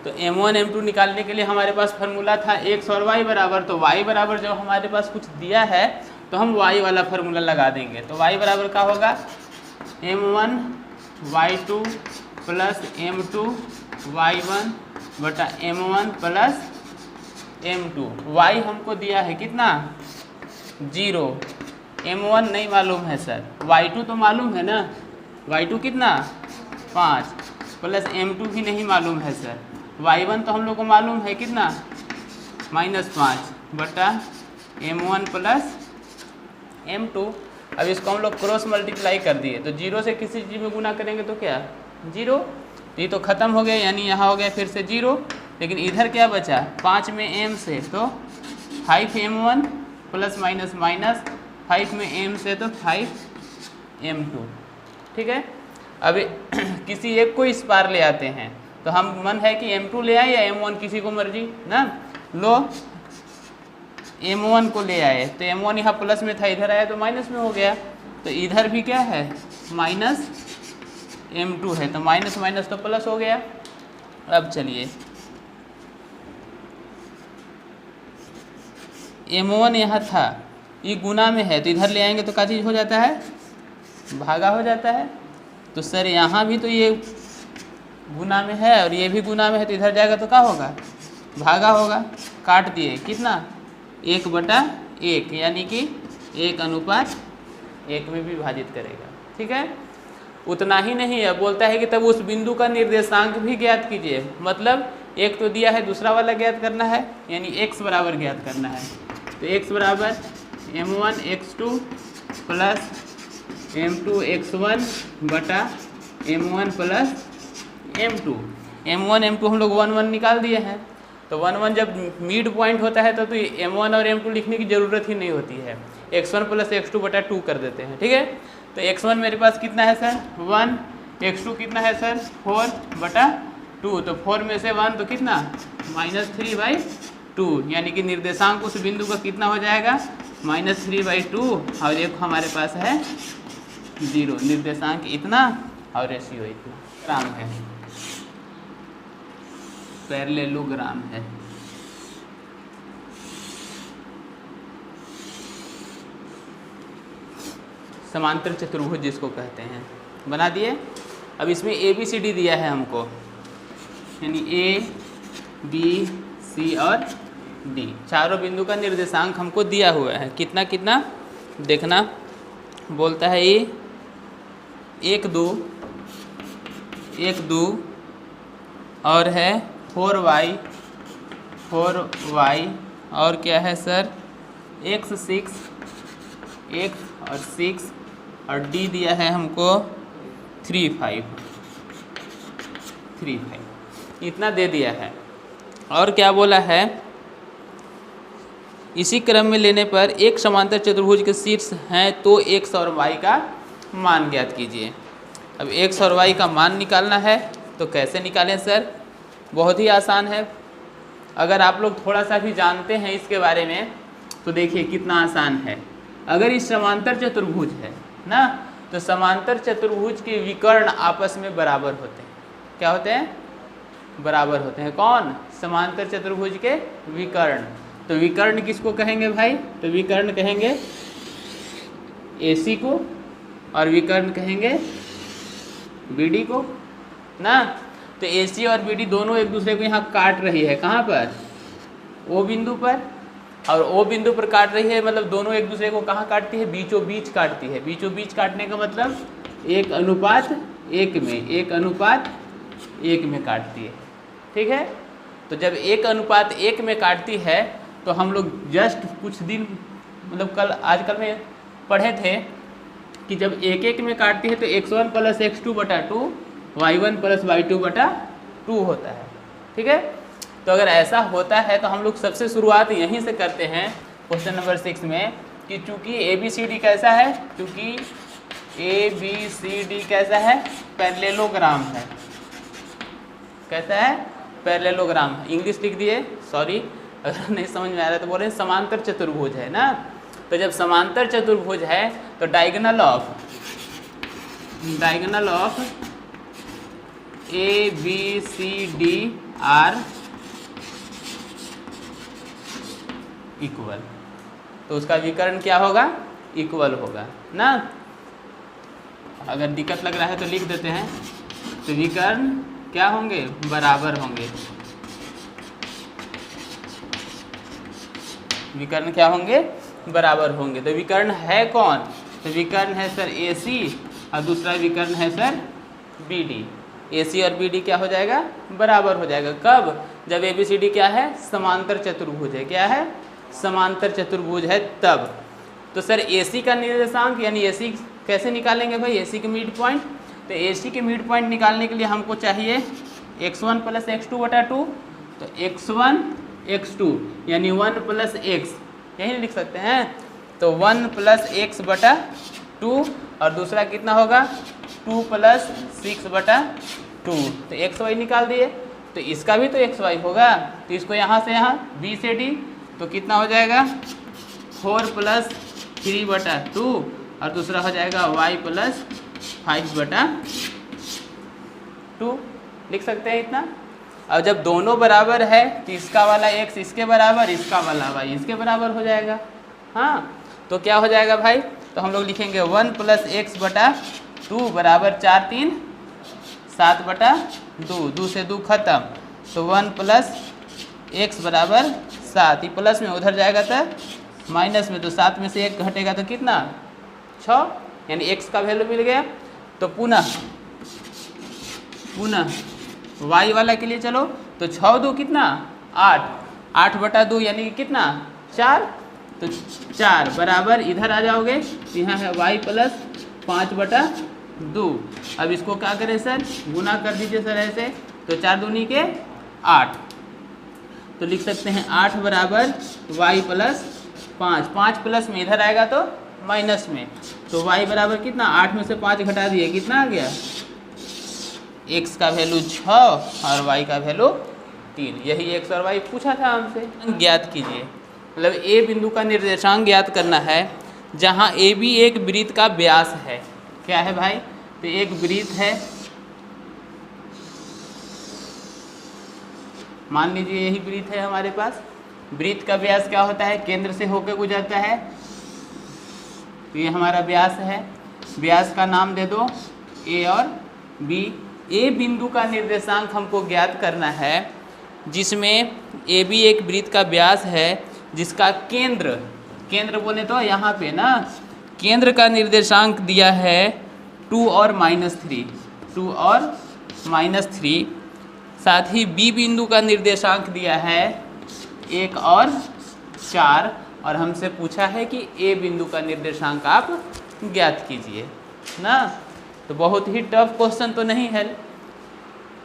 तो m1 m2 निकालने के लिए हमारे पास फार्मूला था x और y बराबर, तो y बराबर जब हमारे पास कुछ दिया है तो हम y वाला फार्मूला लगा देंगे। तो y बराबर क्या होगा, m1 y2 plus m2 y1 बटा m1 प्लस m2। y हमको दिया है कितना 0, m1 नहीं मालूम है सर, y2 तो मालूम है ना, y2 कितना 5 प्लस m2 भी नहीं मालूम है सर, y1 तो हम लोग को मालूम है कितना -5 बटा m1 प्लस m2। अब इसको हम लोग क्रॉस मल्टीप्लाई कर दिए तो 0 से किसी चीज़ में गुना करेंगे तो क्या 0, ये तो ख़त्म हो गया, यानी यहाँ हो गया फिर से 0, लेकिन इधर क्या बचा 5 में m से तो 5m1 प्लस माइनस माइनस 5 में m से तो 5m2, ठीक है। अब किसी एक को इस पार ले आते हैं तो हम मन है कि m2 ले आए या m1, किसी को मर्जी ना, लो m1 को ले आए तो m1 यहाँ प्लस में था, इधर आया तो माइनस में हो गया, तो इधर भी क्या है -m2 है, तो माइनस माइनस तो प्लस हो गया। अब चलिए m1 यहाँ था, ये गुना में है तो इधर ले आएंगे तो क्या चीज़ हो जाता है, भागा हो जाता है। तो सर यहाँ भी तो ये गुना में है और ये भी गुना में है तो इधर जाएगा तो क्या होगा, भागा होगा। काट दिए कितना 1/1, यानी कि 1 अनुपात 1 में विभाजित करेगा, ठीक है। उतना ही नहीं है, बोलता है कि तब उस बिंदु का निर्देशांक भी ज्ञात कीजिए, मतलब एक तो दिया है दूसरा वाला ज्ञात करना है, यानी x बराबर ज्ञात करना है। तो x बराबर m1 x2 plus m2 x1 बटा m1 plus m2। m1 m2 हम लोग 1 1 निकाल दिए हैं, तो 1 1 जब मिड पॉइंट होता है तो m1 और m2 लिखने की ज़रूरत ही नहीं होती है, x1 प्लस x2 बटा 2 कर देते हैं, ठीक है। तो x1 मेरे पास कितना है सर 1, x2 कितना है सर 4 बटा 2, तो 4 में से 1 तो कितना -3/2, यानी कि निर्देशांक उस बिंदु का कितना हो जाएगा -3/2 और एक हमारे पास है 0। निर्देशांक इतना और रेशियो इतना। ग्राम है, पैरेललोग्राम है। समांतर चतुर्भुज जिसको कहते हैं, बना दिए। अब इसमें ABCD दिया है हमको, यानी A, B, C और D, चारों बिंदु का निर्देशांक हमको दिया हुआ है। कितना कितना देखना, बोलता है ये 1 2 1 2 और है 4y और क्या है सर x 6 और 6 और D दिया है हमको 3 5 इतना दे दिया है। और क्या बोला है, इसी क्रम में लेने पर एक समांतर चतुर्भुज के शीर्ष हैं तो x और y का मान ज्ञात कीजिए। अब x और y का मान निकालना है तो कैसे निकालें सर? बहुत ही आसान है। अगर आप लोग थोड़ा सा भी जानते हैं इसके बारे में तो देखिए कितना आसान है। अगर इस समांतर चतुर्भुज है ना, तो समांतर चतुर्भुज के विकर्ण आपस में बराबर होते हैं। क्या होते हैं? बराबर होते हैं। कौन? समांतर चतुर्भुज के विकर्ण। तो विकर्ण किसको कहेंगे भाई? तो विकर्ण कहेंगे AC को और विकर्ण कहेंगे BD को ना। तो AC और BD दोनों एक दूसरे को यहाँ काट रही है। कहाँ पर? O बिंदु पर। और O बिंदु पर काट रही है, मतलब दोनों एक दूसरे को कहाँ काटती है? बीचों बीच काटती है। बीचों बीच काटने का मतलब 1:1 में, 1:1 में काटती है। ठीक है। तो जब 1:1 में काटती है तो हम लोग जस्ट कुछ दिन मतलब आजकल में पढ़े थे कि जब 1:1 में काटती है तो x1 + x2/2 y1 + y2/2 होता है। ठीक है। तो अगर ऐसा होता है तो हम लोग सबसे शुरुआत यहीं से करते हैं क्वेश्चन नंबर 6 में कि चूंकि ABCD कैसा है, चूंकि ABCD कैसा है? पैरेललोग्राम है। कैसा है? पैरेललोग्राम। इंग्लिश लिख दिए, सॉरी अगर नहीं समझ में आ रहा है तो बोल रहे हैं समांतर चतुर्भुज है ना। तो जब समांतर चतुर्भुज है तो diagonal of ABCD are equal. तो उसका विकर्ण क्या होगा? इक्वल होगा ना। अगर दिक्कत लग रहा है तो लिख देते हैं। तो विकर्ण क्या होंगे? बराबर होंगे। विकर्ण क्या होंगे? बराबर होंगे। तो विकर्ण है कौन? तो विकर्ण है सर AC और दूसरा विकर्ण है सर BD। AC और BD क्या हो जाएगा? बराबर हो जाएगा। कब? जब ABCD क्या है? समांतर चतुर्भुज है। क्या है? समांतर चतुर्भुज है तब। तो सर AC का निर्देशांक यानी AC कैसे निकालेंगे भाई? AC के मिड पॉइंट। तो AC के मिड पॉइंट निकालने के लिए हमको चाहिए x1 + x2/2। तो x1 x2 यानी 1 + x, यही लिख सकते हैं। तो 1 + x/2 और दूसरा कितना होगा? 2 + 6/2। तो xy निकाल दिए। तो इसका भी तो xy होगा। तो इसको यहाँ से यहाँ B से D तो कितना हो जाएगा? 4 + 3/2 और दूसरा हो जाएगा y + 5/2। लिख सकते हैं इतना। अब जब दोनों बराबर है तो इसका वाला x इसके बराबर, इसका वाला y इसके बराबर हो जाएगा। हाँ, तो क्या हो जाएगा भाई? तो हम लोग लिखेंगे 1 + x/2 बराबर 4 3 7/2। 2 से 2 खत्म। तो 1 + x बराबर 7। ये प्लस में उधर जाएगा तो माइनस में। तो 7 में से 1 घटेगा तो कितना? 6, यानी x का वैल्यू मिल गया। तो पुनः y वाला के लिए चलो। तो 6 2 कितना? 8। 8/2 यानी कि कितना? 4। तो 4 बराबर इधर आ जाओगे तो यहाँ है y + 5/2। अब इसको क्या करें सर? गुना कर दीजिए सर ऐसे। तो 4 दूनी के 8। तो लिख सकते हैं 8 बराबर y + 5। 5 प्लस में इधर आएगा तो माइनस में। तो y बराबर कितना? 8 में से 5 घटा दिए, कितना आ गया? x का वैल्यू 6 और y का वैल्यू 3। यही x और y पूछा था हमसे। ज्ञात कीजिए। मतलब ए बिंदु का निर्देशांक ज्ञात करना है जहाँ ए बी एक वृत्त का व्यास है। क्या है भाई? तो एक वृत्त है, मान लीजिए यही वृत्त है हमारे पास। वृत्त का व्यास क्या होता है? केंद्र से होकर गुजरता है, तो ये हमारा व्यास है। व्यास का नाम दे दो ए और बी। ए बिंदु का निर्देशांक हमको ज्ञात करना है जिसमें ए बी एक वृत्त का व्यास है जिसका केंद्र बोले तो यहाँ पे ना, केंद्र का निर्देशांक दिया है 2 और -3, 2 और -3। साथ ही बी बिंदु का निर्देशांक दिया है 1 और 4, और हमसे पूछा है कि ए बिंदु का निर्देशांक आप ज्ञात कीजिए ना। तो बहुत ही टफ क्वेश्चन तो नहीं है,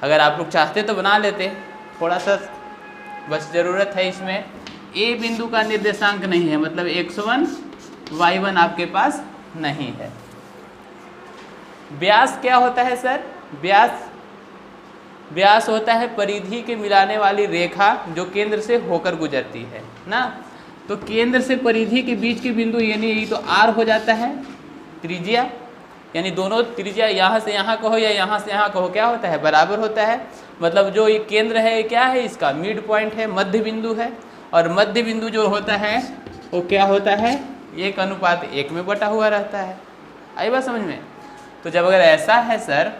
अगर आप लोग चाहते तो बना लेते, थोड़ा सा बस ज़रूरत है इसमें। ए बिंदु का निर्देशांक नहीं है, मतलब x1 y1 आपके पास नहीं है। व्यास क्या होता है सर? व्यास होता है परिधि के मिलाने वाली रेखा जो केंद्र से होकर गुजरती है ना। तो केंद्र से परिधि के बीच के बिंदु यानी तो R हो जाता है त्रिज्या, यानी दोनों त्रिज्या यहाँ से यहाँ कहो या यहाँ से यहाँ कहो, क्या होता है? बराबर होता है। मतलब जो ये केंद्र है क्या है? इसका मिड पॉइंट है, मध्य बिंदु है। और मध्य बिंदु जो होता है वो क्या होता है? 1:1 में बटा हुआ रहता है। आई बात समझ में? तो जब अगर ऐसा है सर,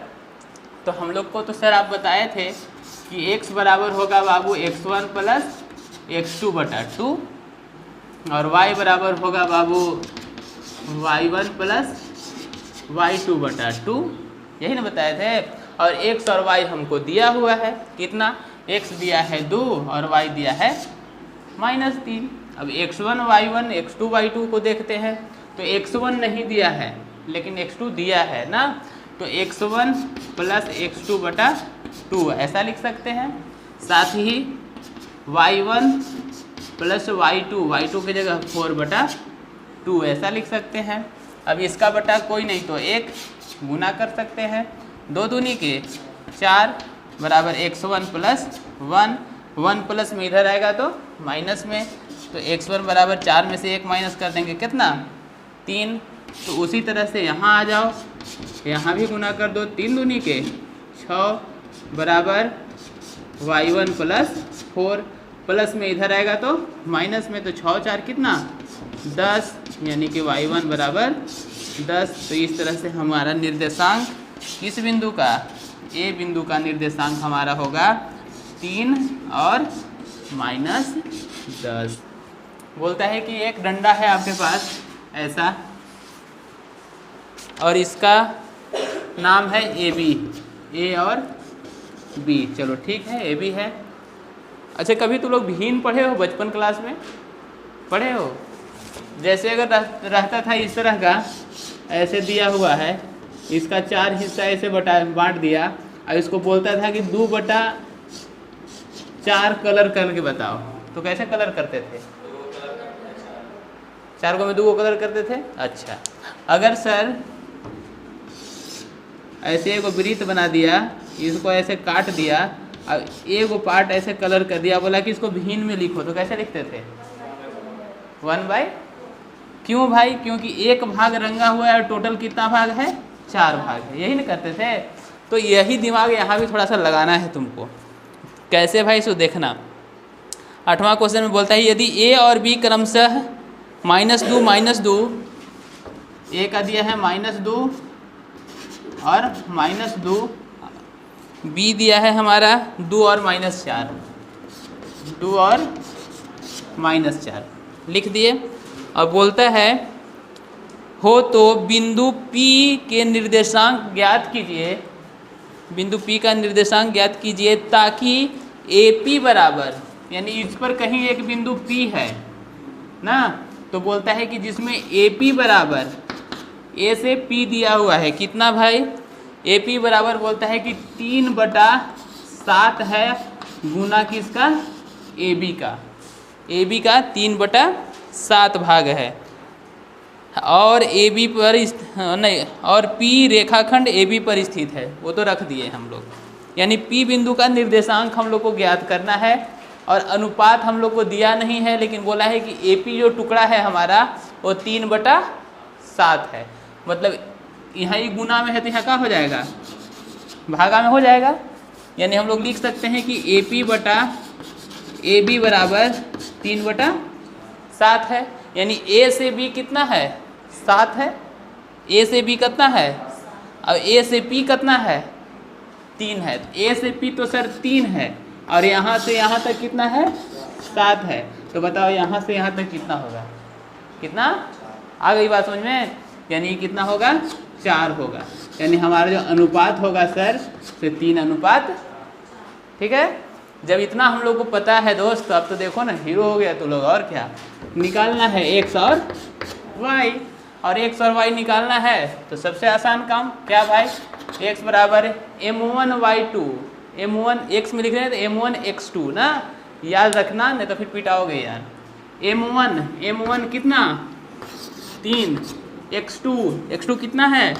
तो हम लोग को तो सर आप बताए थे कि x बराबर होगा बाबू x1 प्लस x2/2 और y बराबर होगा बाबू y1 प्लस y2/2, यही ना बताए थे। और x और y हमको दिया हुआ है, कितना? x दिया है 2 और y दिया है -3। अब x1 y1 x2 y2 को देखते हैं, तो x1 नहीं दिया है लेकिन x2 दिया है ना, तो x1 प्लस x2/2 ऐसा लिख सकते हैं। साथ ही y1 प्लस y2 की जगह 4/2 ऐसा लिख सकते हैं। अब इसका बटा कोई नहीं तो 1 गुना कर सकते हैं, 2 दूनी के 4 बराबर x1 प्लस 1 प्लस में इधर आएगा तो माइनस में, तो x1 बराबर 4 में से 1 माइनस कर देंगे, कितना? 3। तो उसी तरह से यहाँ आ जाओ, यहाँ भी गुना कर दो, 3 दूनी के 6 बराबर y1 प्लस 4 प्लस में इधर आएगा तो माइनस में, तो 6 4 कितना? 10, यानी कि y1 बराबर 10। तो इस तरह से हमारा निर्देशांक किस बिंदु का? ए बिंदु का निर्देशांक हमारा होगा 3 और -10। बोलता है कि एक डंडा है आपके पास ऐसा, और इसका नाम है ए बी, ए और बी। चलो ठीक है, ए बी है। अच्छा, कभी तो लोग भिन्न पढ़े हो? बचपन क्लास में पढ़े हो? जैसे अगर रहता था इस तरह का, ऐसे दिया हुआ है, इसका 4 हिस्सा ऐसे बांट दिया, और इसको बोलता था कि 2/4 कलर करके बताओ, तो कैसे कलर करते थे? 4 को में 2 को कलर करते थे। अच्छा, अगर सर ऐसे एक वृत्त बना दिया, इसको ऐसे काट दिया, और एक पार्ट ऐसे कलर कर दिया, बोला कि इसको भिन्न में लिखो, तो कैसे लिखते थे? 1/। क्यों भाई? क्योंकि एक भाग रंगा हुआ है और टोटल कितना भाग है? 4 भाग है, यही ना करते थे। तो यही दिमाग यहाँ भी थोड़ा सा लगाना है तुमको। कैसे भाई? सो देखना, 8वां क्वेश्चन में बोलता है यदि ए और बी क्रमशः -2 ए का दिया है -2 और -2, बी दिया है हमारा 2 और -4, 2 और -4 लिख दिए। और बोलता है हो तो बिंदु P के निर्देशांक ज्ञात कीजिए, बिंदु P का निर्देशांक ज्ञात कीजिए ताकि AP बराबर, यानी इस पर कहीं एक बिंदु P है ना, तो बोलता है कि जिसमें AP बराबर, A से P दिया हुआ है, कितना भाई? AP बराबर बोलता है कि 3/7 है गुना किसका? AB का, AB का 3/7 भाग है। और AB पर नहीं, और P रेखाखंड AB पर स्थित है, वो तो रख दिए हम लोग। यानी P बिंदु का निर्देशांक हम लोग को ज्ञात करना है, और अनुपात हम लोग को दिया नहीं है, लेकिन बोला है कि AP जो टुकड़ा है हमारा वो 3/7 है। मतलब यहाँ ही गुना में है तो यहाँ क्या हो जाएगा, भागा में हो जाएगा। यानी हम लोग लिख सकते हैं कि AP बटा AB बराबर 3/7 है। यानी A से B कितना है, 7 है। A से B कितना है, अब A से P कितना है, 3 है। A से P तो सर 3 है, और यहाँ से यहाँ तक कितना है, 7 है। तो बताओ यहाँ से यहाँ तक कितना होगा, कितना आ गई बात समझ में। यानी कितना होगा, 4 होगा। यानी हमारा जो अनुपात होगा सर से 3:। ठीक है। जब इतना हम लोग को पता है दोस्त, तो अब तो देखो ना हीरो हो गया तो लोग। और क्या निकालना है, x और y, और x और y निकालना है तो सबसे आसान काम क्या भाई, x बराबर m1y2, m1 x में लिख रहे हैं तो m1 x2 ना, याद रखना नहीं तो फिर पिटाओगे यार। m1 कितना 3, x2 कितना है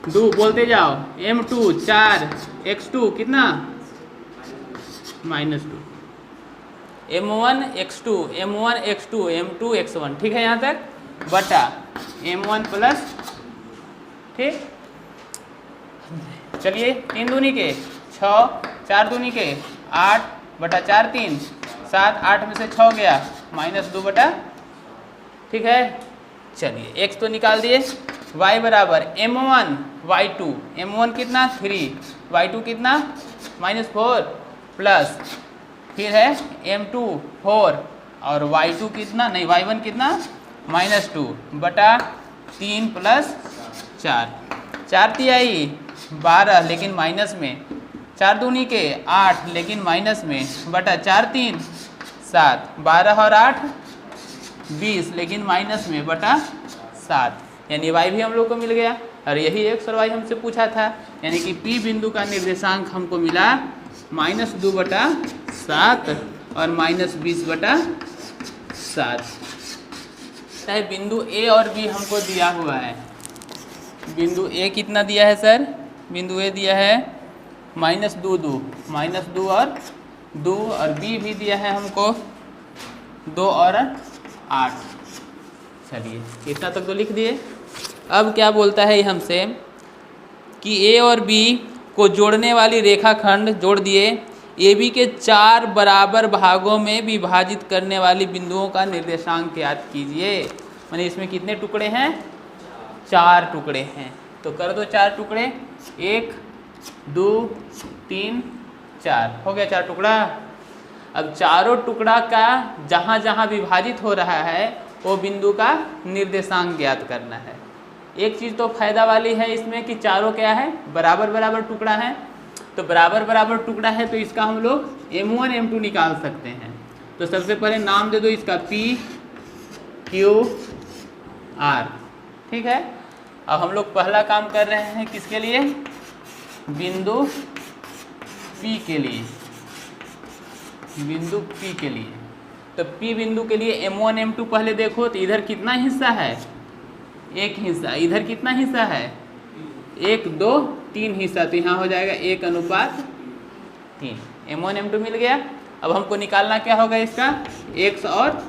2, बोलते जाओ। m2 4, x2 कितना -2। m1 x2, m2 x1, ठीक है यहाँ तक, बटा m1 प्लस, ठीक। चलिए 3 दूनी के 6, 4 दूनी के 8 बटा 4 3 7, 8 में से 6 गया -2 ठीक है। चलिए x तो निकाल दिए, y बराबर m1 y2, m1 कितना 3, y2 कितना -4, प्लस फिर है m2 4, और y2 कितना नहीं, y1 कितना -2 बटा 3 प्लस 4, 4 तिहाई 12 लेकिन माइनस में, 4 दूनी के 8 लेकिन माइनस में, बटा 4 3 7, 12 और 8 20 लेकिन माइनस में, बटा 7। यानी y भी हम लोग को मिल गया, और यही x और y हमसे पूछा था। यानी कि P बिंदु का निर्देशांक हमको मिला -2/7 और -20/7। चाहे बिंदु A और B हमको दिया हुआ है। बिंदु A कितना दिया है सर, बिंदु A दिया है -2 और 2, और B भी दिया है हमको 2 और 8। चलिए इतना तक तो लिख दिए। अब क्या बोलता है हमसे कि A और B को जोड़ने वाली रेखाखंड जोड़ दिए, AB के 4 बराबर भागों में विभाजित करने वाली बिंदुओं का निर्देशांक ज्ञात कीजिए। माने इसमें कितने टुकड़े हैं, 4 टुकड़े हैं। तो कर दो 4 टुकड़े, 1 2 3 4, हो गया 4 टुकड़ा। अब चारों टुकड़ा का जहाँ जहाँ विभाजित हो रहा है वो बिंदु का निर्देशांक ज्ञात करना है। एक चीज़ तो फायदा वाली है इसमें कि चारों क्या है, बराबर बराबर टुकड़ा है। तो बराबर बराबर टुकड़ा है तो इसका हम लोग m1 m2 निकाल सकते हैं। तो सबसे पहले नाम दे दो इसका P Q R, ठीक है। अब हम लोग पहला काम कर रहे हैं किसके लिए, बिंदु P के लिए, बिंदु P के लिए। तो P बिंदु के लिए m1 m2 पहले देखो तो इधर कितना हिस्सा है, एक हिस्सा, इधर कितना हिस्सा है 1 2 3 हिस्सा, तो यहाँ हो जाएगा 1:3। m1 m2 मिल गया। अब हमको निकालना क्या होगा, इसका x और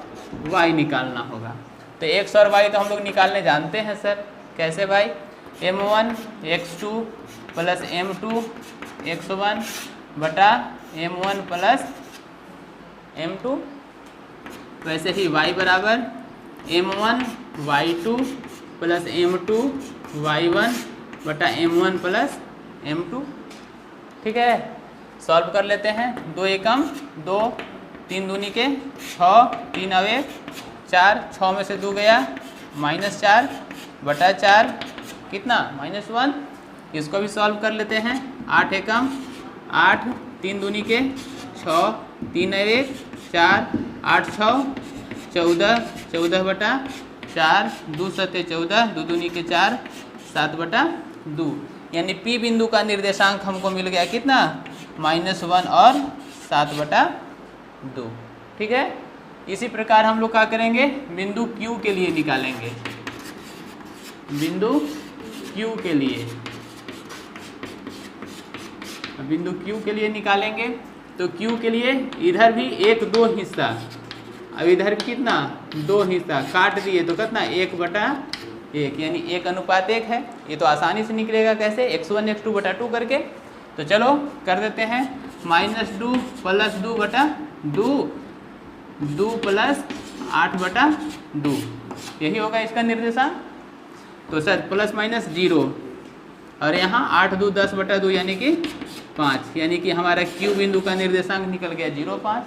y निकालना होगा। तो x और y तो हम लोग निकालने जानते हैं सर, कैसे भाई, m1 x2 plus m2 x1 बटा m1 प्लस m2। वैसे ही y बराबर m1 y2 plus m2 y1 बटा m1 प्लस m2, ठीक है। सॉल्व कर लेते हैं, 2 एकम 2, 3 दूनी के 6, 3 अवे 4, 6 में से 2 गया -4 बटा 4 कितना -1। इसको भी सॉल्व कर लेते हैं, 8 एकम 8, 3 दूनी के 6, 3 अवे 4, 8 6 14, 14 बटा 4, 2 7 14, 2 दूनी के 4, 7 बटा 2। यानी P बिंदु का निर्देशांक हमको मिल गया कितना, -1 और 7 बटा 2, ठीक है। इसी प्रकार हम लोग क्या करेंगे, बिंदु Q के लिए निकालेंगे। बिंदु Q के लिए, बिंदु Q के लिए निकालेंगे तो Q के लिए इधर भी 1/2 हिस्सा, अब इधर भी कितना 2 हिस्सा काट दिए तो कितना 1/1 यानी 1:1 है। ये तो आसानी से निकलेगा, कैसे x1 x2/2 करके। तो चलो कर देते हैं, -2 + 2/2 2 + 8/2 यही होगा इसका निर्देशांक। तो सर प्लस माइनस 0 और यहाँ 8 2 10/2 यानी कि 5, यानी कि हमारा Q बिंदु का निर्देशांक निकल गया 0,5।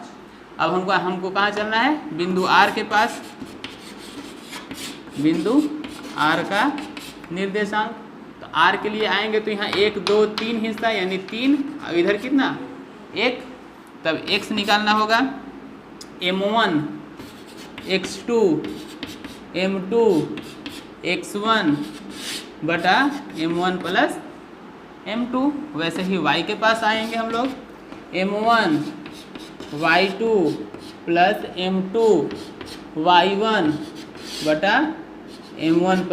अब हमको कहाँ चलना है, बिंदु R के पास, बिंदु R का निर्देशांक। तो R के लिए आएंगे तो यहाँ 1 2 3 हिस्सा यानी 3, अब इधर कितना 1, तब x निकालना होगा m1 x2 m2 x1 बटा m1 + m2। वैसे ही y के पास आएंगे हम लोग, m1 y2 + m2 y1 बटा m1 +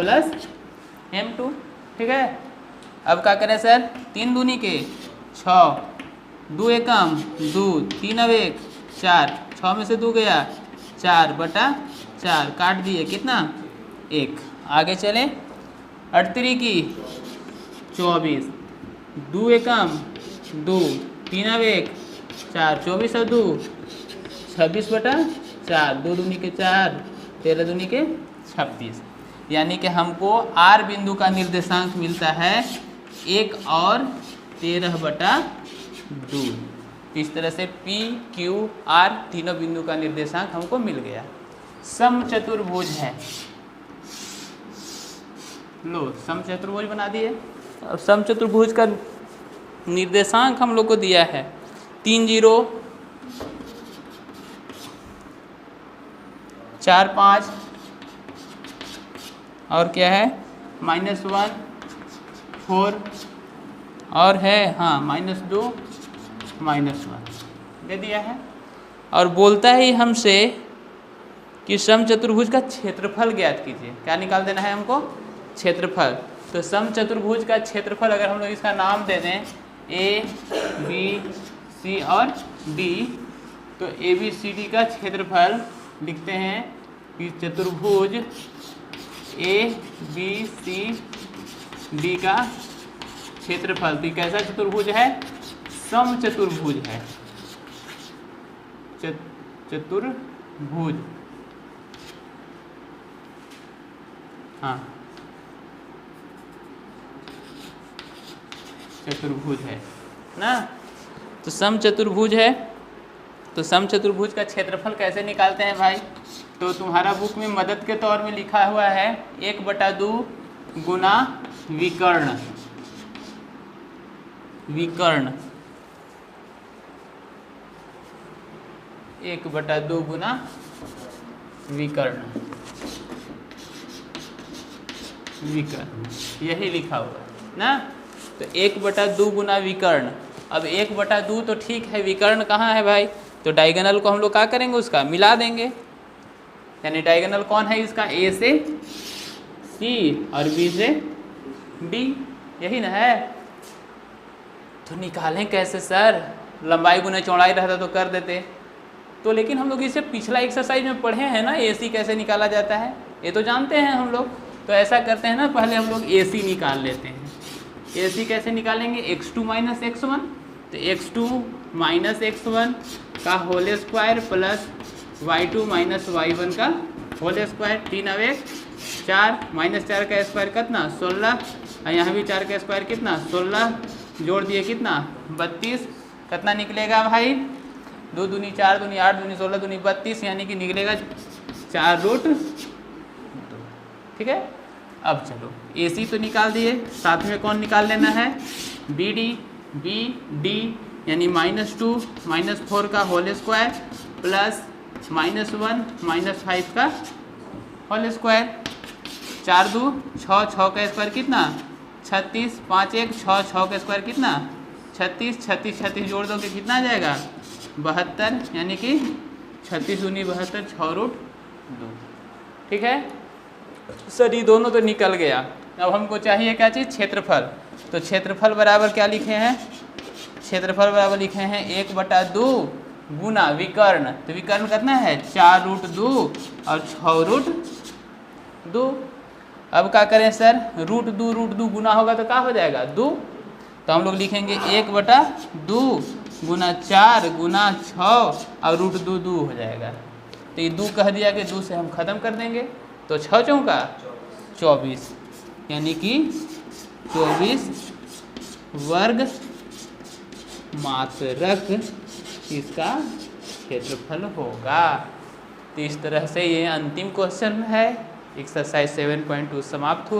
m2। ठीक है, अब क्या करें सर, 3 दूनी के 6, 2 एकम 2, 3 अब 1 4, 6 में से 2 गया 4/4 काट दिए कितना 1। आगे चले, 38 की 24, 2 एकम 2, 3 अब 1 4, 24 और 2 26/4, 2 दूनी के 4, 13 दूनी के 36, यानी कि हमको R बिंदु का निर्देशांक मिलता है 1 और 13/2। इस तरह से P Q R तीनों बिंदु का निर्देशांक हमको मिल गया। समचतुर्भुज है, लो समचतुर्भुज बना दिए। अब समचतुर्भुज का निर्देशांक हम लोग को दिया है 3 0 4 5 और क्या है -1 4 और है हाँ -2 -1 दे दिया है। और बोलता है हमसे कि समचतुर्भुज का क्षेत्रफल ज्ञात कीजिए। क्या निकाल देना है हमको, क्षेत्रफल। तो समचतुर्भुज का क्षेत्रफल अगर हम लोग इसका नाम दे दें A B C और D, तो ABCD का क्षेत्रफल लिखते हैं कि चतुर्भुज ABCD का क्षेत्रफल। तो कैसा चतुर्भुज है, समचतुर्भुज है, चतुर्भुज हाँ चतुर्भुज है ना। तो समचतुर्भुज है, तो समचतुर्भुज का क्षेत्रफल कैसे निकालते हैं भाई, तो तुम्हारा बुक में मदद के तौर में लिखा हुआ है 1/2 गुना विकर्ण, विकर्ण 1/2 गुना विकर्ण, विकर्ण यही लिखा हुआ है ना। तो 1/2 गुना विकर्ण। अब 1/2 तो ठीक है, विकर्ण कहाँ है भाई, तो डायगोनल को हम लोग क्या करेंगे, उसका मिला देंगे। यानी डायगोनल कौन है इसका, A से C और B से D, यही ना है। तो निकालें कैसे सर, लंबाई गुना चौड़ाई रहता तो कर देते, तो लेकिन हम लोग इसे पिछला एक्सरसाइज में पढ़े हैं ना, AC कैसे निकाला जाता है ये तो जानते हैं हम लोग। तो ऐसा करते हैं ना, पहले हम लोग AC निकाल लेते हैं। AC कैसे निकालेंगे, x2 - x1, तो x2 - x1 का whole square plus y2 - y1 का होल स्क्वायर, 3 अब 1 4 -4 का स्क्वायर कितना 16, और यहाँ भी 4 का स्क्वायर कितना 16, जोड़ दिए कितना 32, कितना निकलेगा भाई, 2 दूनी 4 दूनी 8 दूनी 16 दूनी 32, यानी कि निकलेगा 4√2। ठीक है, अब चलो AC तो निकाल दिए, साथ में कौन निकाल लेना है, BD यानी -2 -4 का होल स्क्वायर प्लस -1 -5 का होल स्क्वायर, 4 2 6 6 का स्क्वायर कितना 36, 5 1 6 6 का स्क्वायर कितना 36, 36 36 जोड़ दोगे कितना आ जाएगा 72, यानी कि 36 दूनी 72 6√2। ठीक है सर, ये दोनों तो निकल गया। अब हमको चाहिए क्या चीज़, क्षेत्रफल। तो क्षेत्रफल बराबर क्या लिखे हैं, क्षेत्रफल बराबर लिखे हैं 1/2 गुना विकर्ण, तो विकर्ण कितना है 4√2 और 6√2। अब क्या करें सर, √2 गुना होगा तो क्या हो जाएगा 2, तो हम लोग लिखेंगे 1/2 गुना 4 गुना 6 और √2 हो जाएगा। तो ये 2 कह दिया कि 2 से हम खत्म कर देंगे, तो 6 चौका 24, यानी कि 24 वर्ग मात्रक इसका क्षेत्रफल होगा। तो इस तरह से ये अंतिम क्वेश्चन है, एक्सरसाइज 7.2 समाप्त हुआ।